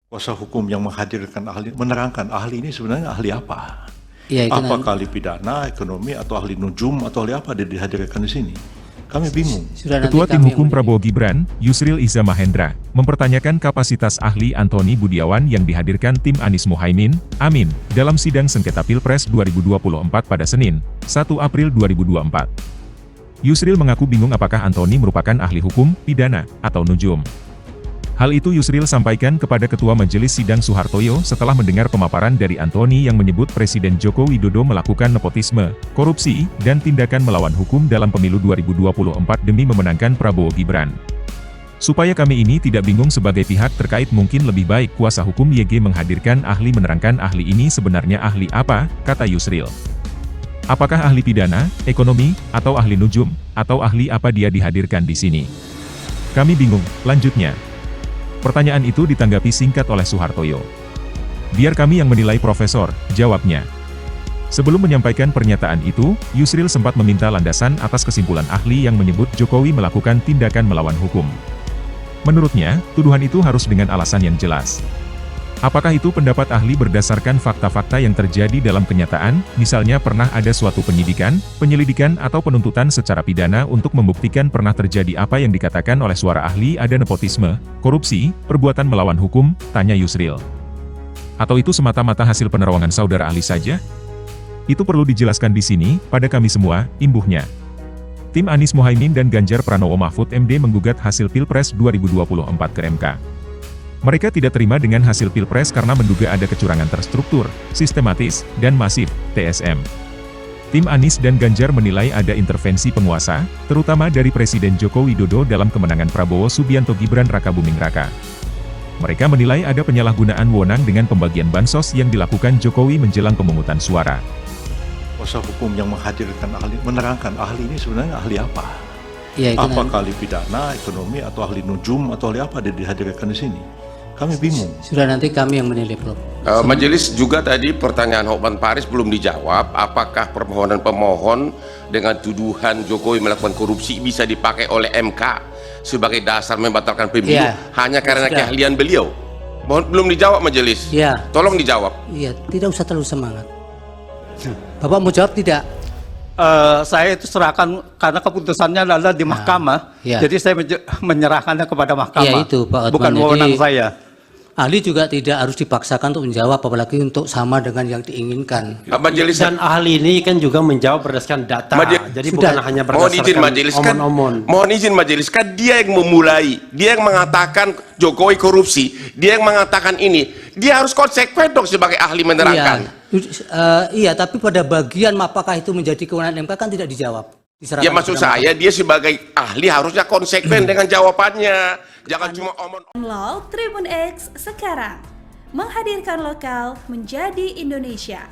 Kuasa hukum yang menghadirkan ahli, menerangkan ahli ini sebenarnya ahli apa? Ya, Apakah ahli pidana, ekonomi, atau ahli nujum, atau ahli apa dia dihadirkan di sini? Kami bingung. Ketua Tim Hukum Prabowo Gibran, Yusril Iza Mahendra, mempertanyakan kapasitas ahli Antoni Budiawan yang dihadirkan tim Anies Mohaimin, Amin, dalam sidang sengketa Pilpres 2024 pada Senin, 1 April 2024. Yusril mengaku bingung apakah Antoni merupakan ahli hukum, pidana, atau nujum. Hal itu Yusril sampaikan kepada Ketua Majelis Sidang Suhartoyo setelah mendengar pemaparan dari Antoni yang menyebut Presiden Joko Widodo melakukan nepotisme, korupsi, dan tindakan melawan hukum dalam pemilu 2024 demi memenangkan Prabowo Gibran. Supaya kami ini tidak bingung sebagai pihak terkait, mungkin lebih baik kuasa hukum YG menghadirkan ahli menerangkan ahli ini sebenarnya ahli apa, kata Yusril. Apakah ahli pidana, ekonomi, atau ahli nujum, atau ahli apa dia dihadirkan di sini? Kami bingung, lanjutnya. Pertanyaan itu ditanggapi singkat oleh Suhartoyo. Biar kami yang menilai Profesor, jawabnya. Sebelum menyampaikan pernyataan itu, Yusril sempat meminta landasan atas kesimpulan ahli yang menyebut Jokowi melakukan tindakan melawan hukum. Menurutnya, tuduhan itu harus dengan alasan yang jelas. Apakah itu pendapat ahli berdasarkan fakta-fakta yang terjadi dalam kenyataan, misalnya pernah ada suatu penyidikan, penyelidikan atau penuntutan secara pidana untuk membuktikan pernah terjadi apa yang dikatakan oleh suara ahli ada nepotisme, korupsi, perbuatan melawan hukum, tanya Yusril. Atau itu semata-mata hasil penerawangan saudara ahli saja? Itu perlu dijelaskan di sini, pada kami semua, imbuhnya. Tim Anies Mohaimin dan Ganjar Pranowo Mahfud MD menggugat hasil Pilpres 2024 ke MK. Mereka tidak terima dengan hasil Pilpres karena menduga ada kecurangan terstruktur, sistematis, dan masif, TSM. Tim Anies dan Ganjar menilai ada intervensi penguasa, terutama dari Presiden Joko Widodo dalam kemenangan Prabowo Subianto Gibran Rakabuming Raka. Mereka menilai ada penyalahgunaan wewenang dengan pembagian bansos yang dilakukan Jokowi menjelang pemungutan suara. Kuasa hukum yang menghadirkan ahli, menerangkan ahli ini sebenarnya ahli apa? Ya, apakah ahli pidana, ekonomi, atau ahli nujum, atau ahli apa dia dihadirkan di sini? Kami bingung. Sudah nanti kami yang menilai, Prof. Majelis juga tadi pertanyaan Hotman Paris belum dijawab. Apakah permohonan pemohon dengan tuduhan Jokowi melakukan korupsi bisa dipakai oleh MK sebagai dasar membatalkan pemilu hanya karena keahlian beliau? Belum dijawab Majelis. Tolong dijawab. Iya, tidak usah terlalu semangat. Bapak mau jawab tidak? Saya itu serahkan karena keputusannya adalah di mahkamah, jadi saya menyerahkannya kepada mahkamah, itu, Pak Hotman. Bukan wewenang saya. Ahli juga tidak harus dipaksakan untuk menjawab, apalagi untuk sama dengan yang diinginkan. Majelis dan ahli ini kan juga menjawab berdasarkan data, jadi bukan hanya berdasarkan omon-omon. Mohon izin Majelis, kan dia yang memulai, dia yang mengatakan Jokowi korupsi, dia yang mengatakan ini, dia harus konsekuen dong sebagai ahli menerangkan. Iya, tapi pada bagian apakah itu menjadi kewenangan MK kan tidak dijawab. Ya maksud saya, dia sebagai ahli harusnya konsekuen dengan jawabannya. Jangan cuma omong. Download Tribun X sekarang, menghadirkan lokal menjadi Indonesia.